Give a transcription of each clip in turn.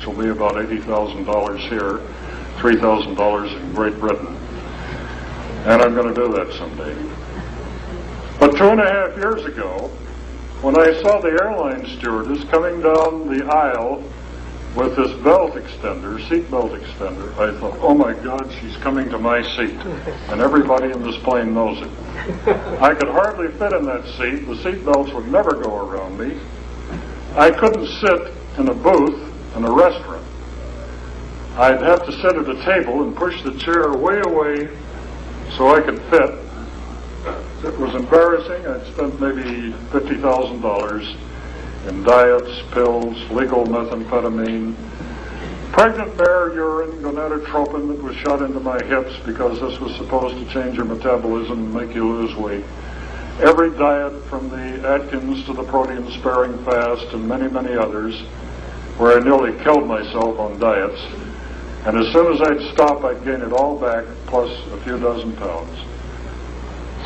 which will be about $80,000 here, $3,000 in Great Britain. And I'm going to do that someday. But 2.5 years ago, when I saw the airline stewardess coming down the aisle with this belt extender, seat belt extender, I thought, oh my God, she's coming to my seat. And everybody in this plane knows it. I could hardly fit in that seat. The seat belts would never go around me. I couldn't sit in a booth in a restaurant. I'd have to sit at a table and push the chair way away so I could fit. It was embarrassing. I'd spent maybe $50,000 in diets, pills, legal methamphetamine, pregnant mare urine, gonadotropin that was shot into my hips because this was supposed to change your metabolism and make you lose weight. Every diet from the Atkins to the protein-sparing fast and many, many others, where I nearly killed myself on diets. And as soon as I'd stop, I'd gain it all back, plus a few dozen pounds.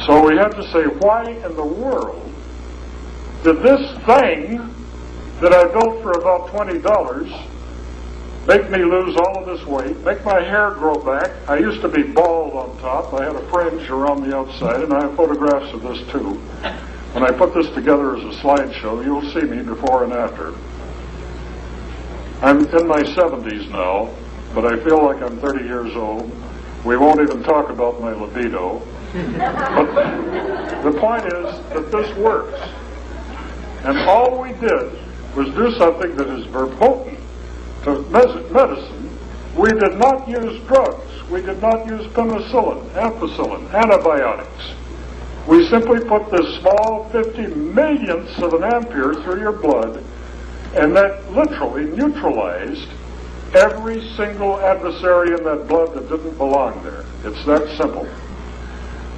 So we had to say, why in the world did this thing that I built for about $20 make me lose all of this weight, make my hair grow back? I used to be bald on top. I had a fringe around the outside, and I have photographs of this too. When I put this together as a slideshow, you'll see me before and after. I'm in my 70s now, but I feel like I'm 30 years old. We won't even talk about my libido. But the point is that this works. And all we did was do something that is verboten to medicine. We did not use drugs. We did not use penicillin, ampicillin, antibiotics. We simply put this small 50 millionths of an ampere through your blood, and that literally neutralized every single adversary in that blood that didn't belong there. It's that simple.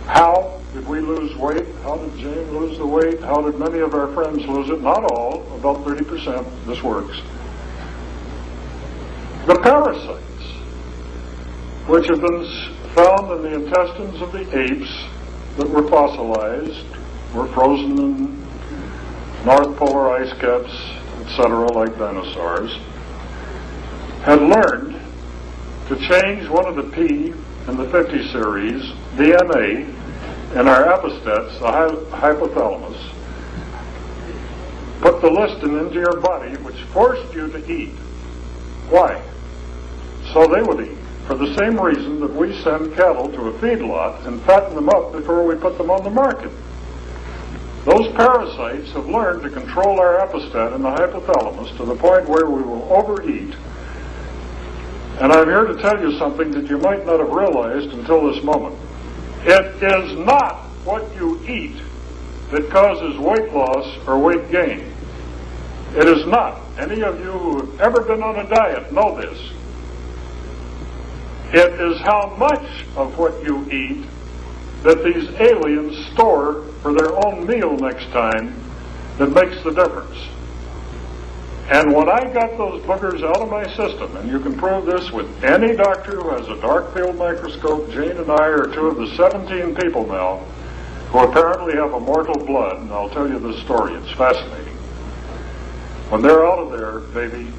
How did we lose weight? How did Jane lose the weight? How did many of our friends lose it? Not all, about 30%. This works. The parasites, which have been found in the intestines of the apes that were fossilized, were frozen in North Polar ice caps, etc., like dinosaurs, had learned to change one of the P in the 50 series, DNA, in our epistats, the hypothalamus, put the listin into your body, which forced you to eat. Why? So they would eat. For the same reason that we send cattle to a feedlot and fatten them up before we put them on the market. Those parasites have learned to control our epistat in the hypothalamus to the point where we will overeat. And I'm here to tell you something that you might not have realized until this moment. It is not what you eat that causes weight loss or weight gain. It is not. Any of you who have ever been on a diet know this. It is how much of what you eat that these aliens store for their own meal next time that makes the difference. And when I got those boogers out of my system, and you can prove this with any doctor who has a dark field microscope, Jane and I are two of the 17 people now who apparently have immortal blood, and I'll tell you this story, it's fascinating. When they're out of there, baby,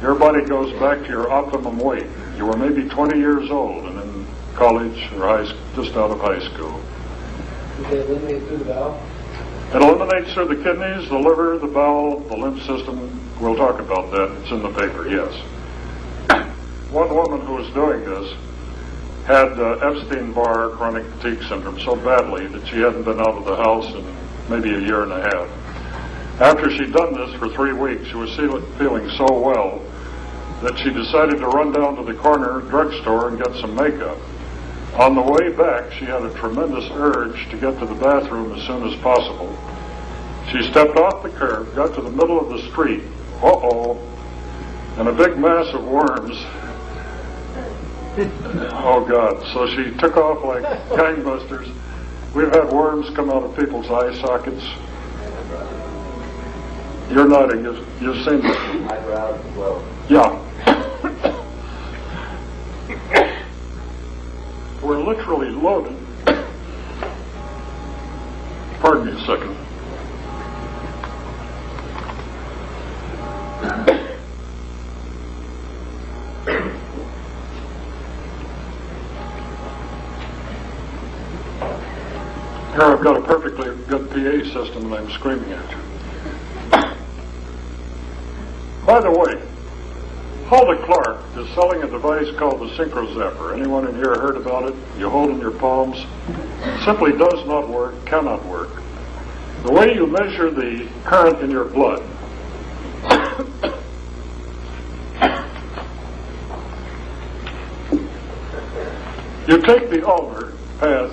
your body goes back to your optimum weight. You were maybe 20 years old and in college or just out of high school. Did they eliminate through the bowel? It eliminates through the kidneys, the liver, the bowel, the lymph system. We'll talk about that. It's in the paper, yes. One woman who was doing this had Epstein-Barr chronic fatigue syndrome so badly that she hadn't been out of the house in maybe a year and a half. After she'd done this for 3 weeks, she was feeling so well that she decided to run down to the corner drugstore and get some makeup. On the way back, she had a tremendous urge to get to the bathroom as soon as possible. She stepped off the curb, got to the middle of the street, and a big mass of worms. Oh God, so she took off like gangbusters. We've had worms come out of people's eye sockets. You're nodding, you've seen this. Eyebrows as well. Yeah. We're literally loaded. Pardon me a second. Here I've got a perfectly good PA system and I'm screaming at you. By the way, Hulda Clark is selling a device called the Synchro Zapper. Anyone in here heard about it? You hold in your palms. It simply does not work, cannot work. The way you measure the current in your blood you take the ulnar path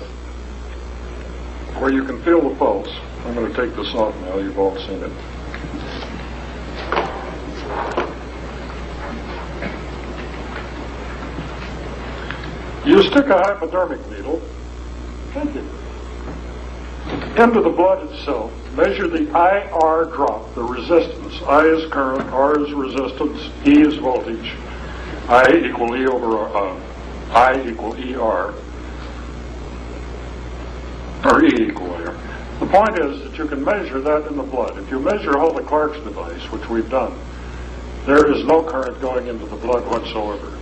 where you can feel the pulse. I'm going to take this off now, you've all seen it. You stick a hypodermic needle into the blood itself, measure the IR drop, the resistance. I is current, R is resistance, E is voltage, I equal E over I equal ER, or E equal R. The point is that you can measure that in the blood. If you measure Hulda Clark's device, which we've done, there is no current going into the blood whatsoever.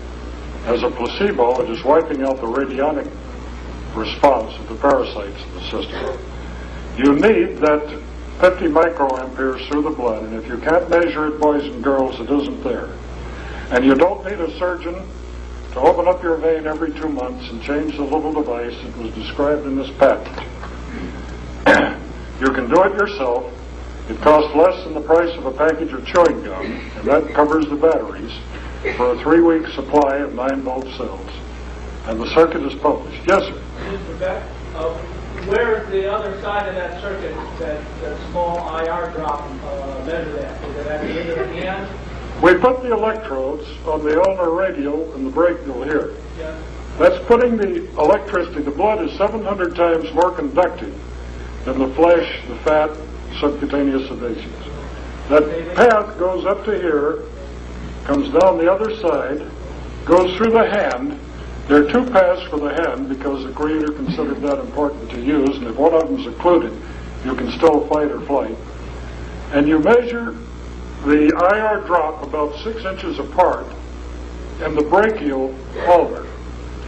As a placebo, it is wiping out the radionic response of the parasites in the system. You need that 50 microamperes through the blood, and if you can't measure it, boys and girls, it isn't there. And you don't need a surgeon to open up your vein every 2 months and change the little device that was described in this patent. You can do it yourself. It costs less than the price of a package of chewing gum, and that covers the batteries for a 3-week supply of 9-volt cells. And the circuit is published. Yes, sir? Mr. Beck, where is the other side of that circuit, that small IR drop measure that? Is it at the end of the hand? We put the electrodes on the ulnar radial and the brachial here. Yes. That's putting the electricity. The blood is 700 times more conductive than the flesh, the fat, subcutaneous sebaceous. That path goes up to here, comes down the other side, goes through the hand. There are 2 paths for the hand because the Creator considered that important to use, and if one of them is occluded, you can still fight or flight. And you measure the IR drop about 6 inches apart in the brachial ulnar.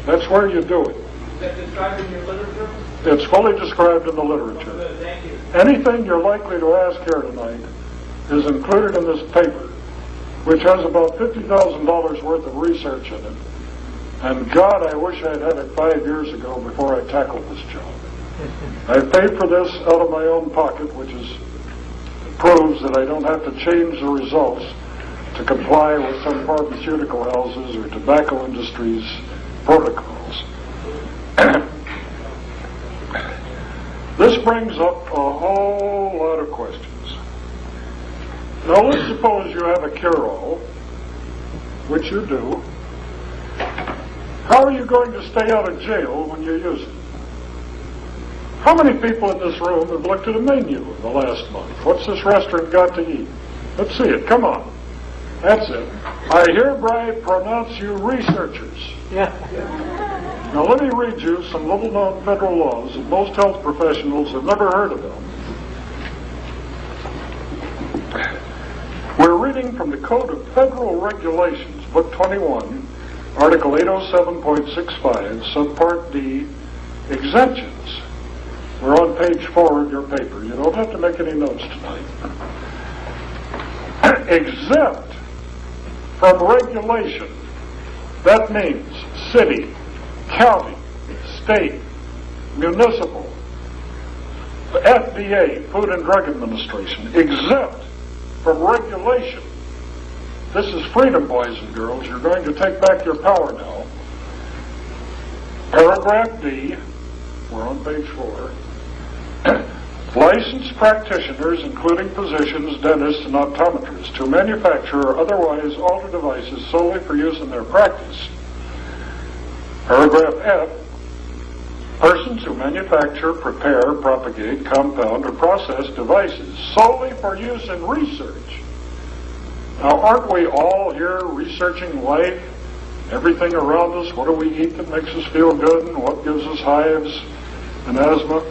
That's where you do it. Is that described in your literature? It's fully described in the literature. Good, thank you. Anything you're likely to ask here tonight is included in this paper, which has about $50,000 worth of research in it. And God, I wish I'd had it 5 years ago before I tackled this job. I've paid for this out of my own pocket, which proves that I don't have to change the results to comply with some pharmaceutical houses or tobacco industry's protocols. This brings up a whole lot of questions. Now let's suppose you have a cure-all, which you do. How are you going to stay out of jail when you use it? How many people in this room have looked at a menu in the last month? What's this restaurant got to eat? Let's see it. Come on. That's it. I hereby pronounce you researchers. Now let me read you some little-known federal laws that most health professionals have never heard about. We're reading from the Code of Federal Regulations, Book 21, Article 807.65, Subpart D, Exemptions. We're on page 4 of your paper. You don't have to make any notes tonight. Exempt from regulation. That means city, county, state, municipal, the FDA, Food and Drug Administration, exempt from regulation. This is freedom, boys and girls. You're going to take back your power now. Paragraph D, we're on page 4. Licensed practitioners, including physicians, dentists, and optometrists, who manufacture or otherwise alter devices solely for use in their practice. Paragraph F, persons who manufacture, prepare, propagate, compound, or process devices solely for use in research. Now, aren't we all here researching life, everything around us? What do we eat that makes us feel good, and what gives us hives and asthma?